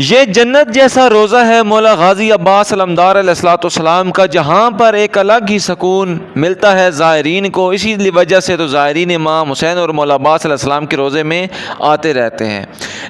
یہ جنت جیسا روزہ ہے مولا غازی عباس علمدار علیہ الصلوۃ والسلام کا، جہاں پر ایک الگ ہی سکون ملتا ہے زائرین کو۔ اسی وجہ سے تو زائرین امام حسین اور مولا عباس علیہ السلام کے روزے میں آتے رہتے ہیں۔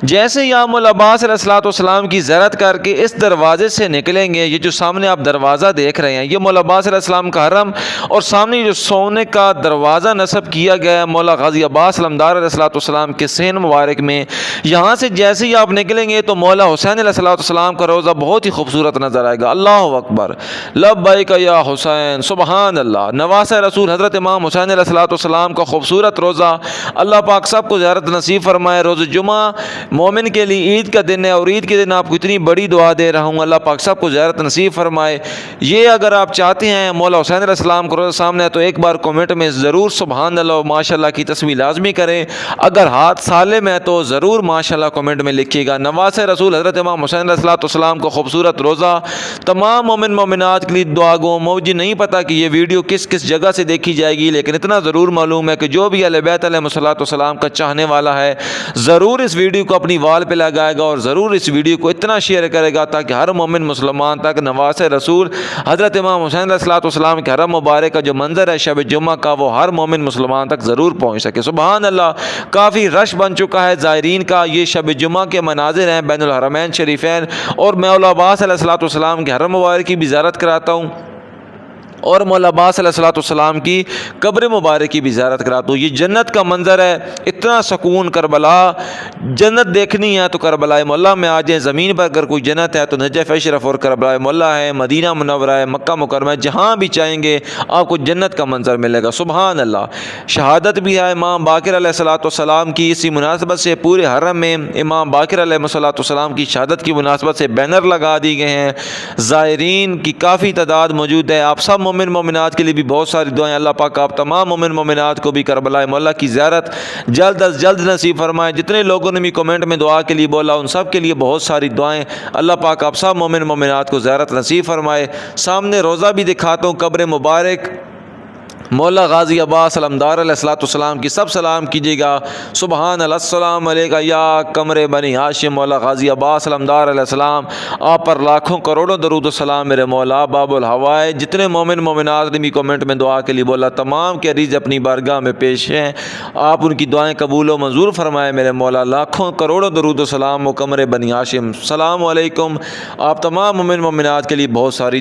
جیسے ہی آپ مولا عباس علیہ الصلوۃ والسلام کی زیارت کر کے اس دروازے سے نکلیں گے، یہ جو سامنے آپ دروازہ دیکھ رہے ہیں، یہ مولا عباس علیہ السلام کا حرم، اور سامنے جو سونے کا دروازہ نصب کیا گیا ہے مولا غازی عباس علمدار علیہ الصلوۃ والسلام کے صحن مبارک میں، یہاں سے جیسے ہی آپ نکلیں گے تو مولا حسین علیہ الصلوۃ والسلام کا روزہ بہت ہی خوبصورت نظر آئے گا۔ اللہ اکبر، لبیک یا حسین، سبحان اللہ۔ نواسہ رسول حضرت امام حسین علیہ الصلوۃ والسلام کا خوبصورت روزہ، اللہ پاک سب کو زیارت نصیب فرمائے۔ روز جمعہ مومن کے لیے عید کا دن ہے، اور عید کے دن آپ کو اتنی بڑی دعا دے رہا ہوں، اللہ پاک سب کو زیارت نصیب فرمائے۔ یہ اگر آپ چاہتے ہیں مولا حسین علیہ السلام کا روزہ سامنے ہے تو ایک بار کمنٹ میں ضرور سبحان اللہ و ماشاء اللہ کی تصویر لازمی کریں۔ اگر ہاتھ سالم ہے تو ضرور ماشاء اللہ کمنٹ میں لکھیے گا۔ نواسہ رسول حضرت امام حسین علیہ السلام کو خوبصورت روزہ، تمام مومن مومنات کے لیے دعا گو۔ مجھے نہیں پتا کہ یہ ویڈیو کس کس جگہ سے دیکھی جائے گی، لیکن اتنا ضرور معلوم ہے کہ جو بھی اہل بیت علیہ السلام کا چاہنے والا ہے ضرور اس ویڈیو کو اپنی وال پہ لگائے گا، اور ضرور اس ویڈیو کو اتنا شیئر کرے گا تاکہ ہر مومن مسلمان تک نواسہ رسول حضرت امام حسین علیہ السلام کے حرم مبارک کا جو منظر ہے شب جمعہ کا، وہ ہر مومن مسلمان تک ضرور پہنچ سکے۔ سبحان اللہ، کافی رش بن چکا ہے زائرین کا۔ یہ شب جمعہ کے مناظر ہیں بین الحرمین شریفین، اور میں مولا عباس علیہ السلام کے حرم مبارک کی بھی زیارت کراتا ہوں، اور مولا عباس علیہ السلام کی قبر مبارک کی بھی زیارت کراتا ہوں۔ یہ جنت کا منظر ہے، اتنا سکون۔ کربلا جنت دیکھنی ہے تو کربلا مولا میں آ جائیں۔ زمین پر اگر کوئی جنت ہے تو نجف اشرف اور کربلا مولا ہے، مدینہ منورہ ہے، مکہ مکرمہ ہے، جہاں بھی چاہیں گے آپ کو جنت کا منظر ملے گا۔ سبحان اللہ۔ شہادت بھی ہے امام باقر علیہ السلام کی، اسی مناسبت سے پورے حرم میں امام باقر علیہ السلام کی شہادت کی مناسبت سے بینر لگا دی گئے ہیں۔ زائرین کی کافی تعداد موجود ہے۔ آپ سب مومن مومنات کے لیے بھی بہت ساری دعائیں، اللہ پاک آپ تمام مومن مومنات کو بھی کربلا مولا کی زیارت جلد از جلد نصیب فرمائے۔ جتنے لوگوں نے بھی کمنٹ میں دعا کے لیے بولا ان سب کے لیے بہت ساری دعائیں، اللہ پاک آپ سب مومن مومنات کو زیارت نصیب فرمائے۔ سامنے روزہ بھی دکھاتا ہوں، قبر مبارک مولا غازی عباس علمدار علیہ السلام کی سب سلام کیجیے گا۔ سبحان اللہ، السلام علیکم یا قمر بنی ہاشم مولا غازی عباس علمدار علیہ السلام، آپ پر لاکھوں کروڑوں درود و سلام میرے مولا باب الہوائے۔ جتنے مومن مومنات نے بھی کمنٹ میں دعا کے لیے بولا تمام کے عریض اپنی بارگاہ میں پیش ہیں، آپ ان کی دعائیں قبول و منظور فرمائے میرے مولا۔ لاکھوں کروڑوں درود و سلام و قمر بنی ہاشم، السلام علیکم۔ آپ تمام مومن مومنات کے لیے بہت ساری